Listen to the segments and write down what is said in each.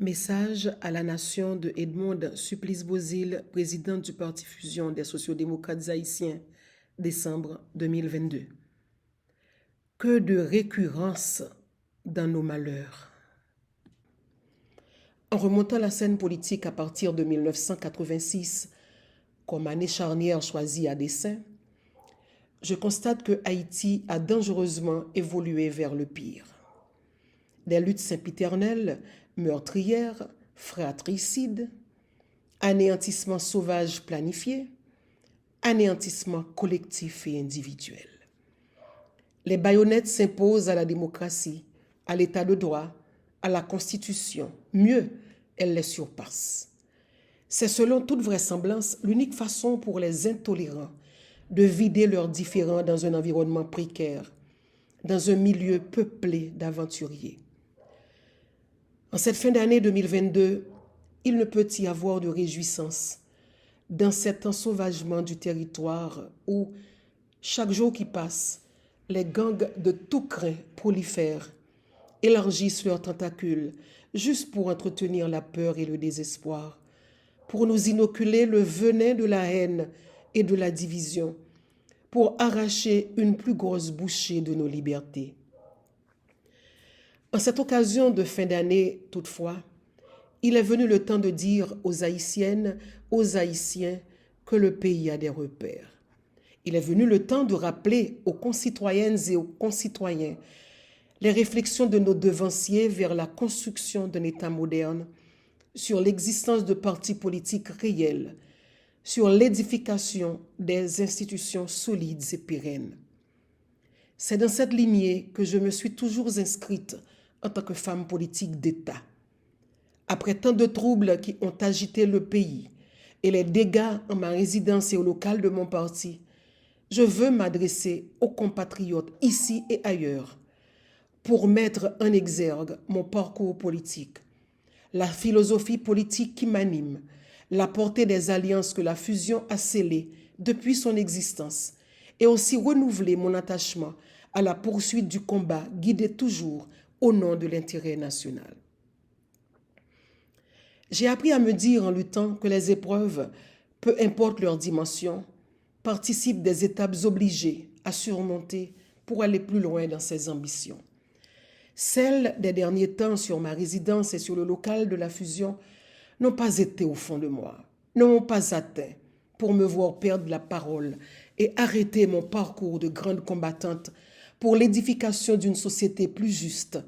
Message à la nation de Edmond Supplice-Bozil, président du Parti Fusion des sociodémocrates haïtiens, décembre 2022. Que de récurrence dans nos malheurs. En remontant la scène politique à partir de 1986, comme année charnière choisie à dessein, je constate que Haïti a dangereusement évolué vers le pire. Des luttes sempiternelles, meurtrières, fratricides, anéantissement sauvage planifié, anéantissement collectif et individuel. Les baïonnettes s'imposent à la démocratie, à l'état de droit, à la Constitution. Mieux, elles les surpassent. C'est selon toute vraisemblance l'unique façon pour les intolérants de vider leurs différends dans un environnement précaire, dans un milieu peuplé d'aventuriers. En cette fin d'année 2022, il ne peut y avoir de réjouissance dans cet ensauvagement du territoire où, chaque jour qui passe, les gangs de tout crin prolifèrent, élargissent leurs tentacules juste pour entretenir la peur et le désespoir, pour nous inoculer le venin de la haine et de la division, pour arracher une plus grosse bouchée de nos libertés. En cette occasion de fin d'année, toutefois, il est venu le temps de dire aux Haïtiennes, aux Haïtiens, que le pays a des repères. Il est venu le temps de rappeler aux concitoyennes et aux concitoyens les réflexions de nos devanciers vers la construction d'un État moderne, sur l'existence de partis politiques réels, sur l'édification des institutions solides et pérennes. C'est dans cette lignée que je me suis toujours inscrite en tant que femme politique d'État. Après tant de troubles qui ont agité le pays et les dégâts en ma résidence et au local de mon parti, je veux m'adresser aux compatriotes ici et ailleurs pour mettre en exergue mon parcours politique, la philosophie politique qui m'anime, la portée des alliances que la fusion a scellées depuis son existence et aussi renouveler mon attachement à la poursuite du combat guidé toujours au nom de l'intérêt national. J'ai appris à me dire en luttant que les épreuves, peu importe leur dimension, participent des étapes obligées à surmonter pour aller plus loin dans ses ambitions. Celles des derniers temps sur ma résidence et sur le local de la fusion n'ont pas été au fond de moi, ne m'ont pas atteint pour me voir perdre la parole et arrêter mon parcours de grande combattante pour l'édification d'une société plus juste,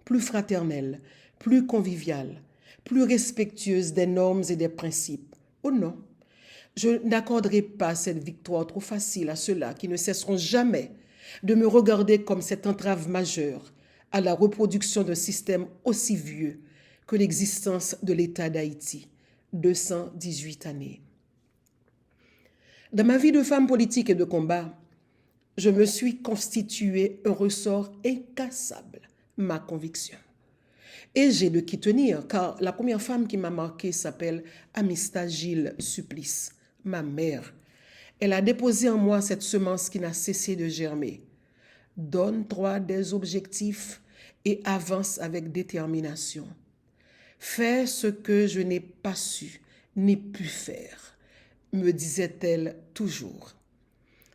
plus fraternelle, plus conviviale, plus respectueuse des normes et des principes. Oh non, je n'accorderai pas cette victoire trop facile à ceux-là qui ne cesseront jamais de me regarder comme cette entrave majeure à la reproduction d'un système aussi vieux que l'existence de l'État d'Haïti, 218 années. Dans ma vie de femme politique et de combat, je me suis constitué un ressort incassable, ma conviction. Et j'ai de qui tenir, car la première femme qui m'a marquée s'appelle Amista Gilles Supplice, ma mère. Elle a déposé en moi cette semence qui n'a cessé de germer. Donne-toi des objectifs et avance avec détermination. Fais ce que je n'ai pas su ni pu faire, me disait-elle toujours.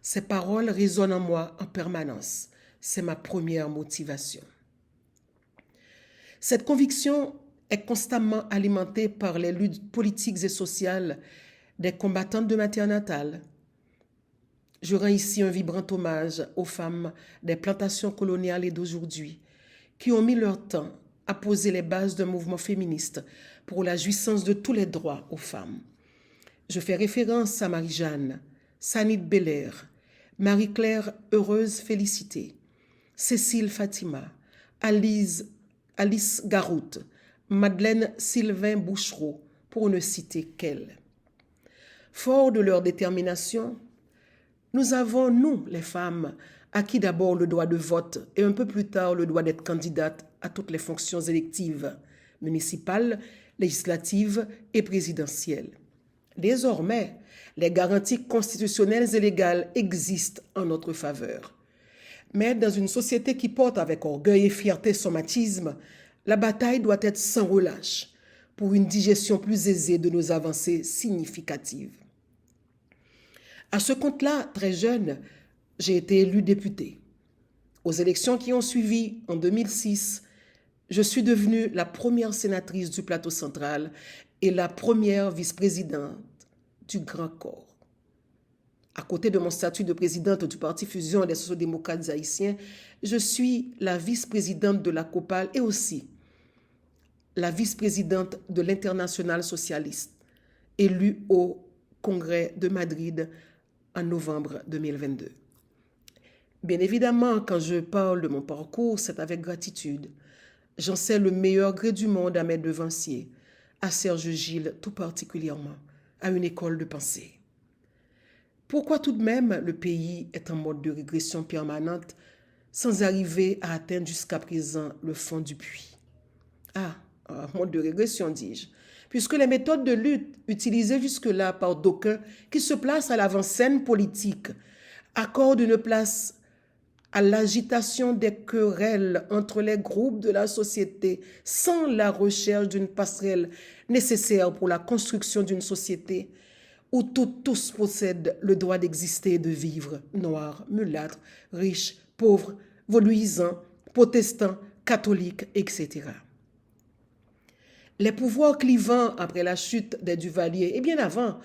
Ces paroles résonnent en moi en permanence. C'est ma première motivation. Cette conviction est constamment alimentée par les luttes politiques et sociales des combattantes de ma terre natale. Je rends ici un vibrant hommage aux femmes des plantations coloniales et d'aujourd'hui qui ont mis leur temps à poser les bases d'un mouvement féministe pour la jouissance de tous les droits aux femmes. Je fais référence à Marie-Jeanne, Sanit Belair, Marie-Claire Heureuse Félicité, Cécile Fatima, Alice Garout, Madeleine Sylvain Bouchereau, pour ne citer qu'elles. Fort de leur détermination, nous avons, nous, les femmes, acquis d'abord le droit de vote et un peu plus tard le droit d'être candidate à toutes les fonctions électives, municipales, législatives et présidentielles. Désormais, les garanties constitutionnelles et légales existent en notre faveur. Mais dans une société qui porte avec orgueil et fierté son machisme, la bataille doit être sans relâche pour une digestion plus aisée de nos avancées significatives. À ce compte-là, très jeune, j'ai été élue députée. Aux élections qui ont suivi en 2006, je suis devenue la première sénatrice du Plateau central et la première vice-présidente du Grand Corps. À côté de mon statut de présidente du Parti Fusion des sociodémocrates haïtiens, je suis la vice-présidente de la COPAL et aussi la vice-présidente de l'Internationale socialiste, élue au Congrès de Madrid en novembre 2022. Bien évidemment, quand je parle de mon parcours, c'est avec gratitude. J'en sais le meilleur gré du monde à mes devanciers, à Serge Gilles tout particulièrement, à une école de pensée. Pourquoi tout de même le pays est en mode de régression permanente sans arriver à atteindre jusqu'à présent le fond du puits? Mode de régression, dis-je, puisque les méthodes de lutte utilisées jusque-là par d'aucuns qui se placent à l'avant-scène politique accordent une place à l'agitation des querelles entre les groupes de la société sans la recherche d'une passerelle nécessaire pour la construction d'une société où tous possèdent le droit d'exister et de vivre, noirs, mulâtres, riches, pauvres, vaudouisants, protestants, catholiques, etc. Les pouvoirs clivants après la chute des Duvalier et bien avant,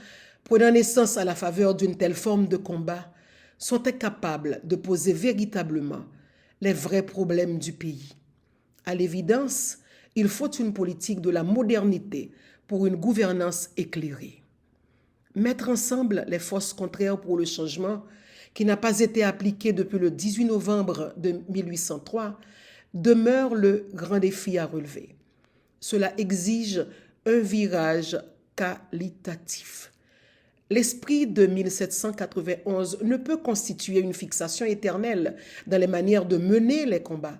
prenant naissance à la faveur d'une telle forme de combat, sont incapables de poser véritablement les vrais problèmes du pays. À l'évidence, il faut une politique de la modernité pour une gouvernance éclairée. Mettre ensemble les forces contraires pour le changement, qui n'a pas été appliqué depuis le 18 novembre de 1803, demeure le grand défi à relever. Cela exige un virage qualitatif. L'esprit de 1791 ne peut constituer une fixation éternelle dans les manières de mener les combats.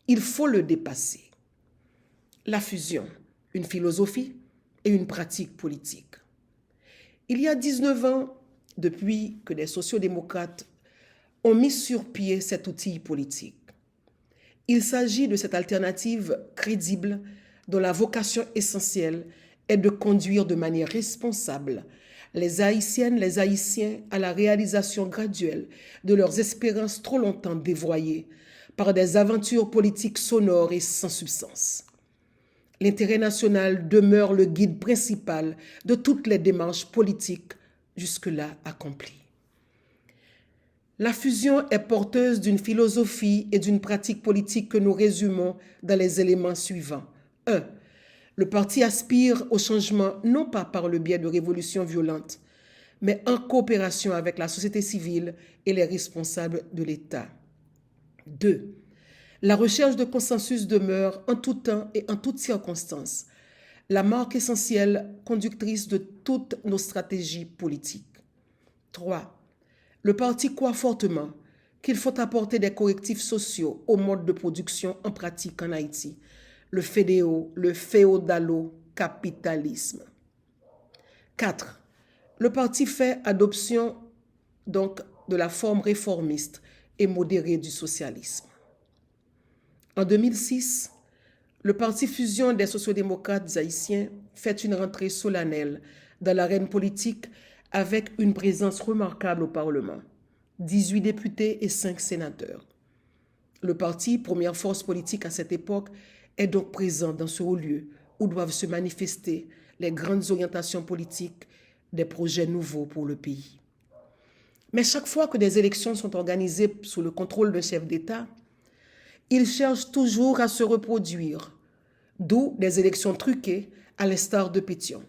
Il faut le dépasser. La fusion, une philosophie et une pratique politique. Il y a 19 ans, depuis que les sociodémocrates ont mis sur pied cet outil politique. Il s'agit de cette alternative crédible dont la vocation essentielle est de conduire de manière responsable les Haïtiennes, les Haïtiens à la réalisation graduelle de leurs espérances trop longtemps dévoyées par des aventures politiques sonores et sans substance. L'intérêt national demeure le guide principal de toutes les démarches politiques jusque-là accomplies. La fusion est porteuse d'une philosophie et d'une pratique politique que nous résumons dans les éléments suivants. 1. Le parti aspire au changement non pas par le biais de révolutions violentes, mais en coopération avec la société civile et les responsables de l'État. 2. La recherche de consensus demeure en tout temps et en toutes circonstances la marque essentielle conductrice de toutes nos stratégies politiques. 3. Le parti croit fortement qu'il faut apporter des correctifs sociaux au mode de production en pratique en Haïti, le féodalo-capitalisme. 4. Le parti fait adoption donc de la forme réformiste et modérée du socialisme. En 2006, le Parti Fusion des sociodémocrates haïtiens fait une rentrée solennelle dans l'arène politique avec une présence remarquable au Parlement, 18 députés et 5 sénateurs. Le parti, première force politique à cette époque, est donc présent dans ce haut lieu où doivent se manifester les grandes orientations politiques des projets nouveaux pour le pays. Mais chaque fois que des élections sont organisées sous le contrôle d'un chef d'État, ils cherchent toujours à se reproduire, d'où des élections truquées à l'instar de Pétion.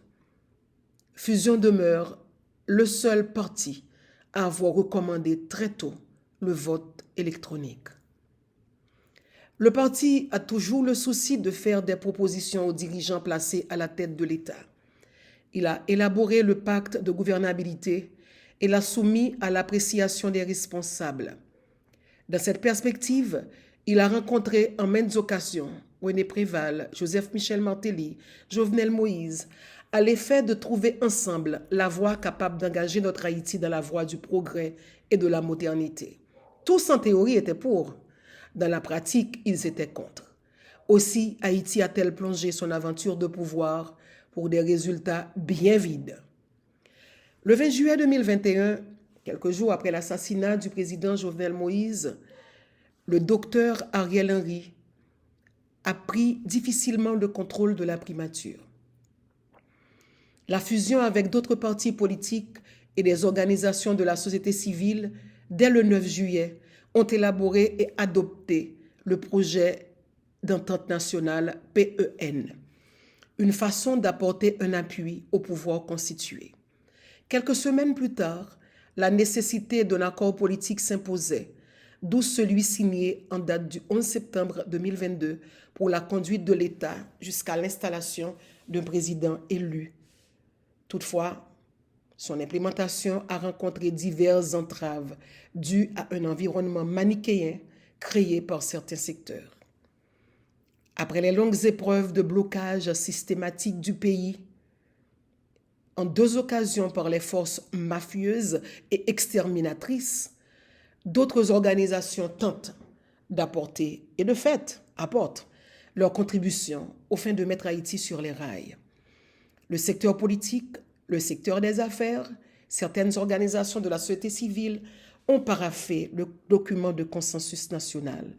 Fusion demeure le seul parti à avoir recommandé très tôt le vote électronique. Le parti a toujours le souci de faire des propositions aux dirigeants placés à la tête de l'État. Il a élaboré le pacte de gouvernabilité et l'a soumis à l'appréciation des responsables. Dans cette perspective, il a rencontré en maintes occasions René Préval, Joseph Michel Martelly, Jovenel Moïse, à l'effet de trouver ensemble la voie capable d'engager notre Haïti dans la voie du progrès et de la modernité. Tous en théorie étaient pour. Dans la pratique, ils étaient contre. Aussi, Haïti a-t-elle plongé son aventure de pouvoir pour des résultats bien vides. Le 20 juillet 2021, quelques jours après l'assassinat du président Jovenel Moïse, le docteur Ariel Henry a pris difficilement le contrôle de la primature. La fusion avec d'autres partis politiques et des organisations de la société civile, dès le 9 juillet, ont élaboré et adopté le projet d'entente nationale PEN, une façon d'apporter un appui au pouvoir constitué. Quelques semaines plus tard, la nécessité d'un accord politique s'imposait, d'où celui signé en date du 11 septembre 2022 pour la conduite de l'État jusqu'à l'installation d'un président élu. Toutefois, son implémentation a rencontré diverses entraves dues à un environnement manichéen créé par certains secteurs. Après les longues épreuves de blocage systématique du pays, en 2 occasions par les forces mafieuses et exterminatrices, d'autres organisations tentent d'apporter, et de fait apportent, leur contribution aux fins de mettre Haïti sur les rails. Le secteur politique, le secteur des affaires, certaines organisations de la société civile ont paraphé le document de consensus national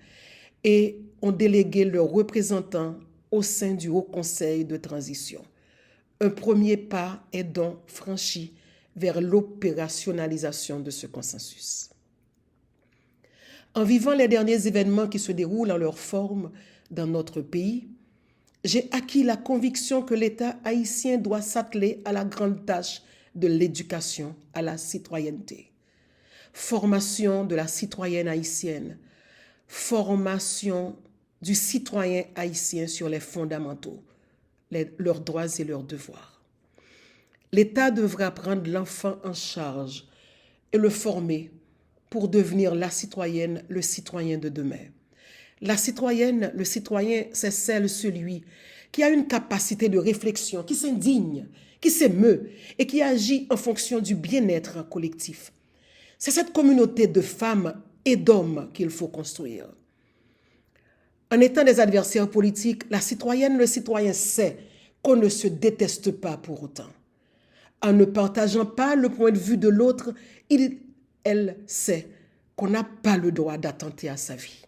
et ont délégué leurs représentants au sein du Haut Conseil de transition. Un premier pas est donc franchi vers l'opérationnalisation de ce consensus. En vivant les derniers événements qui se déroulent en leur forme dans notre pays, j'ai acquis la conviction que l'État haïtien doit s'atteler à la grande tâche de l'éducation à la citoyenneté. Formation de la citoyenne haïtienne, formation du citoyen haïtien sur les fondamentaux, leurs droits et leurs devoirs. L'État devra prendre l'enfant en charge et le former pour devenir la citoyenne, le citoyen de demain. La citoyenne, le citoyen, c'est celui qui a une capacité de réflexion, qui s'indigne, qui s'émeut et qui agit en fonction du bien-être collectif. C'est cette communauté de femmes et d'hommes qu'il faut construire. En étant des adversaires politiques, la citoyenne, le citoyen sait qu'on ne se déteste pas pour autant. En ne partageant pas le point de vue de l'autre, elle sait qu'on n'a pas le droit d'attenter à sa vie.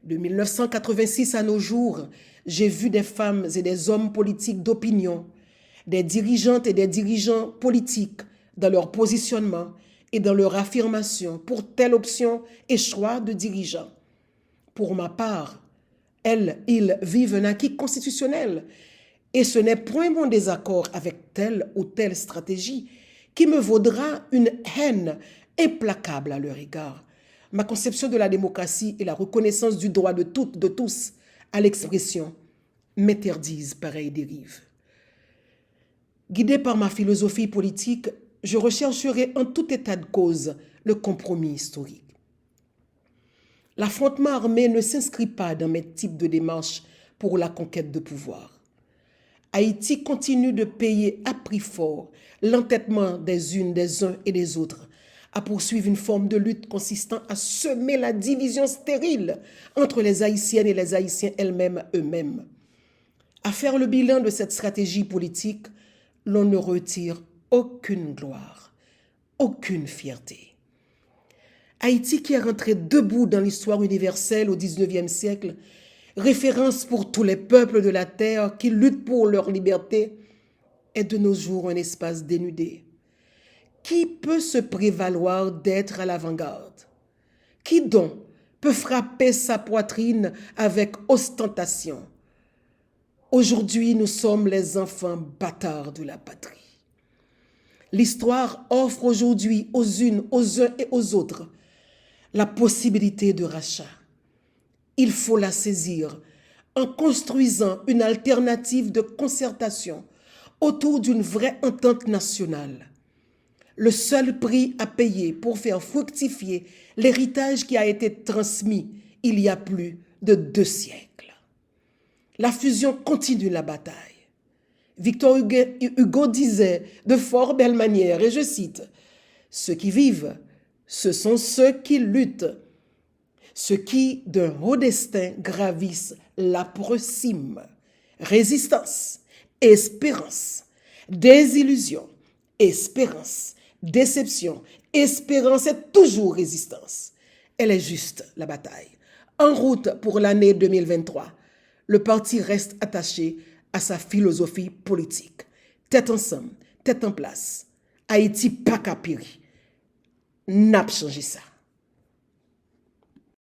De 1986 à nos jours, j'ai vu des femmes et des hommes politiques d'opinion, des dirigeantes et des dirigeants politiques dans leur positionnement et dans leur affirmation pour telle option et choix de dirigeants. Pour ma part, ils vivent un acquis constitutionnel et ce n'est point mon désaccord avec telle ou telle stratégie qui me vaudra une haine implacable à leur égard. Ma conception de la démocratie et la reconnaissance du droit de toutes, de tous, à l'expression, m'interdisent pareille dérive. Guidé par ma philosophie politique, je rechercherai en tout état de cause le compromis historique. L'affrontement armé ne s'inscrit pas dans mes types de démarches pour la conquête de pouvoir. Haïti continue de payer à prix fort l'entêtement des unes, des uns et des autres à poursuivre une forme de lutte consistant à semer la division stérile entre les Haïtiennes et les Haïtiens eux-mêmes. À faire le bilan de cette stratégie politique, l'on ne retire aucune gloire, aucune fierté. Haïti qui est rentré debout dans l'histoire universelle au XIXe siècle, référence pour tous les peuples de la terre qui luttent pour leur liberté, est de nos jours un espace dénudé. Qui peut se prévaloir d'être à l'avant-garde? Qui donc peut frapper sa poitrine avec ostentation? Aujourd'hui, nous sommes les enfants bâtards de la patrie. L'histoire offre aujourd'hui aux unes, aux uns et aux autres la possibilité de rachat. Il faut la saisir en construisant une alternative de concertation autour d'une vraie entente nationale. Le seul prix à payer pour faire fructifier l'héritage qui a été transmis il y a plus de 2 siècles. La fusion continue la bataille. Victor Hugo disait de fort belle manière, et je cite, « Ceux qui vivent, ce sont ceux qui luttent, ceux qui, d'un haut destin, gravissent la procime, résistance, espérance, désillusion, espérance, déception, espérance et toujours résistance. Elle est juste, la bataille. En route pour l'année 2023, le parti reste attaché à sa philosophie politique. Tête ensemble, tête en place. Haïti pas qu'à périr. N'a pas changé ça.